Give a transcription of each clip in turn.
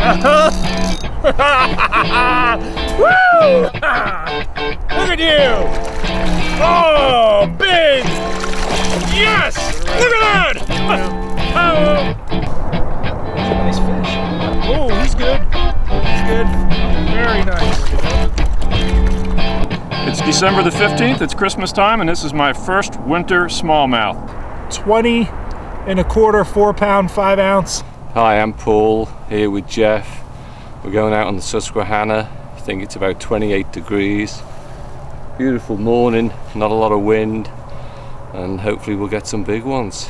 Woo! Look at you! Oh, big! Yes! Look at that! Nice fish. Oh, he's good. He's good. Very nice. It's December the 15th, it's Christmas time, and this is my first winter smallmouth. 20 1/4 4-pound 5-ounce. Hi, I'm Paul, here with Jeff. We're going out on the Susquehanna. I think it's about 28 degrees. Beautiful morning, not a lot of wind, and hopefully we'll get some big ones.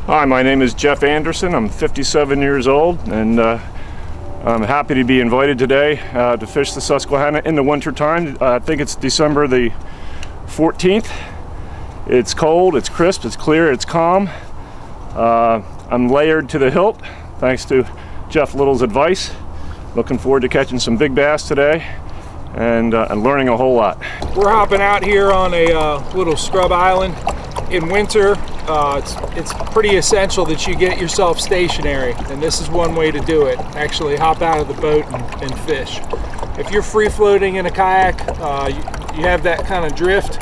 Hi, my name is Jeff Anderson. I'm 57 years old, and I'm happy to be invited today to fish the Susquehanna in the winter time. I think it's December the 14th. It's cold, it's crisp, it's clear, it's calm. I'm layered to the hilt, thanks to Jeff Little's advice. Looking forward to catching some big bass today and learning a whole lot. We're hopping out here on a little scrub island. In winter, it's pretty essential that you get yourself stationary, and this is one way to do it. Actually hop out of the boat and fish. If you're free floating in a kayak, you have that kind of drift,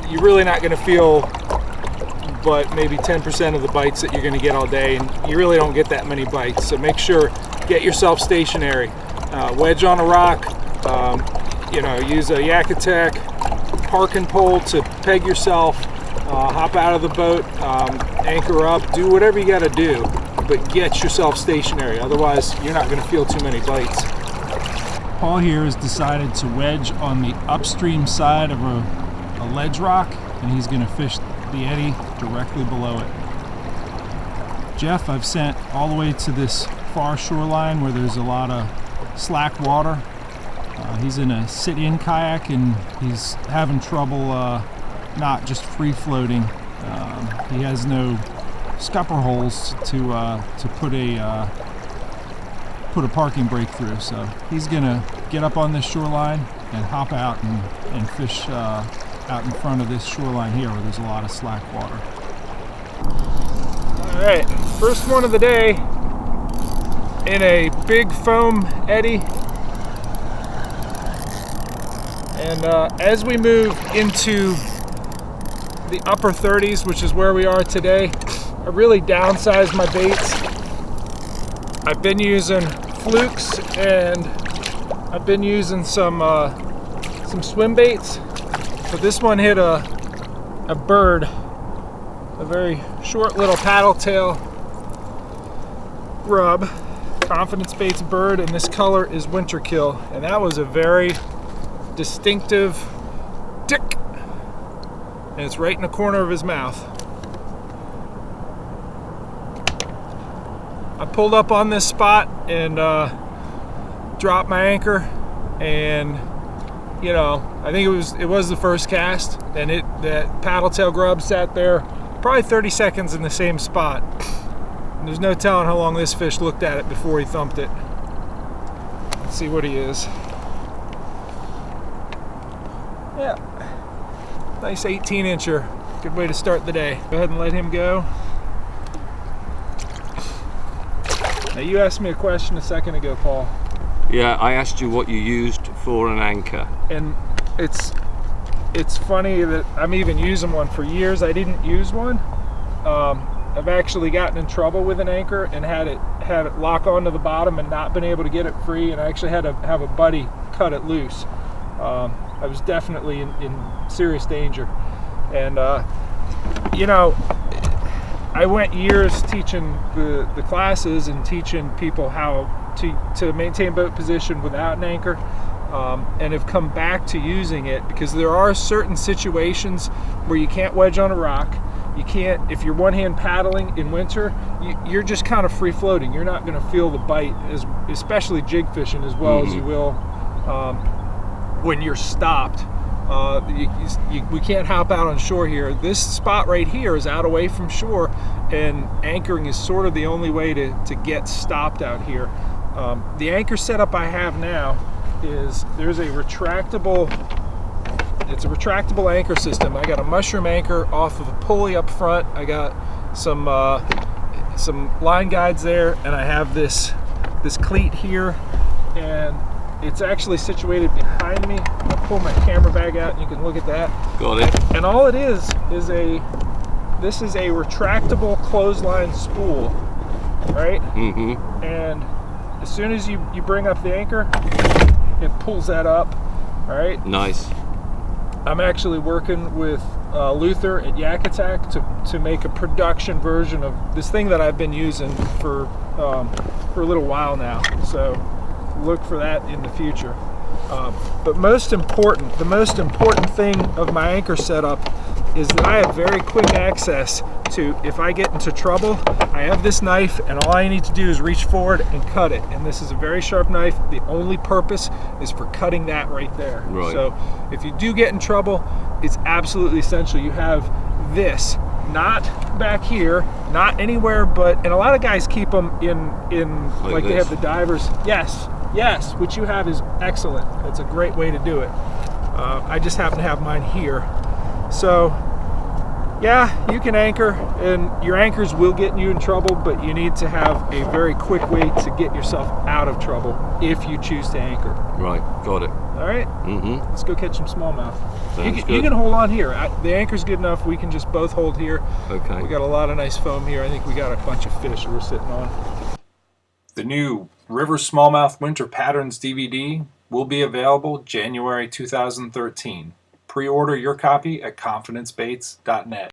you're really not going to feel but maybe 10% of the bites that you're going to get all day, and you really don't get that many bites. So make sure, get yourself stationary. Wedge on a rock, use a yak attack, parking pole to peg yourself, hop out of the boat, anchor up, do whatever you got to do, but get yourself stationary. Otherwise, you're not going to feel too many bites. Paul here has decided to wedge on the upstream side of a ledge rock, and he's going to fish the eddy directly below it. Jeff, I've sent all the way to this far shoreline where there's a lot of slack water. He's in a sit-in kayak, and he's having trouble not just free floating. He has no scupper holes to put a parking brake through, so he's gonna get up on this shoreline and hop out and fish out in front of this shoreline here where there's a lot of slack water. All right, first one of the day in a big foam eddy. And as we move into the upper 30s, which is where we are today, I really downsized my baits. I've been using flukes, and I've been using some swim baits, but this one hit a bird, a very short little paddle tail grub, Confidence Baits bird, and this color is Winter Kill, and that was a very distinctive tick, and it's right in the corner of his mouth. I pulled up on this spot and dropped my anchor, and I think it was the first cast, and that paddle tail grub sat there probably 30 seconds in the same spot. And there's no telling how long this fish looked at it before he thumped it. Let's see what he is. Yeah, nice 18-incher. Good way to start the day. Go ahead and let him go. Now, you asked me a question a second ago, Paul. Yeah, I asked you what you used for an anchor. And it's funny that I'm even using one. For years I didn't use one. I've actually gotten in trouble with an anchor and had it lock onto the bottom and not been able to get it free, and I actually had to have a buddy cut it loose. I was definitely in serious danger. And I went years teaching the classes and teaching people how to maintain boat position without an anchor, and have come back to using it because there are certain situations where you can't wedge on a rock. You can't, if you're one-hand paddling in winter, you're just kind of free floating. You're not going to feel the bite, especially jig fishing, as well as you will when you're stopped. We can't hop out on shore here. This spot right here is out away from shore, and anchoring is sort of the only way to get stopped out here. The anchor setup I have now is there's a retractable It's a retractable anchor system. I got a mushroom anchor off of a pulley up front. I got some line guides there, and I have this cleat here, and it's actually situated behind me. I'll pull my camera bag out and you can look at that. Got it. And all it is this is a retractable clothesline spool, right? Mm-hmm. And as soon as you bring up the anchor, it pulls that up, right? Nice. I'm actually working with Luther at Yak Attack to make a production version of this thing that I've been using for a little while now. So look for that in the future. But the most important thing of my anchor setup is that I have very quick access to, if I get into trouble, I have this knife and all I need to do is reach forward and cut it. And this is a very sharp knife. The only purpose is for cutting that right there. Right. So if you do get in trouble, it's absolutely essential you have this, not back here, not anywhere but, and a lot of guys keep them in like they have the divers. Yes, which you have is excellent. It's a great way to do it. I just happen to have mine here. So yeah, you can anchor, and your anchors will get you in trouble, but you need to have a very quick way to get yourself out of trouble if you choose to anchor. Right, got it. All right, Mm-hmm. let's go catch some smallmouth. Sounds You good. can hold on here. The anchor's good enough. We can just both hold here. Okay. We got a lot of nice foam here. I think we got a bunch of fish we're sitting on. The new River Smallmouth Winter Patterns DVD will be available January 2013. Pre-order your copy at confidencebaits.net.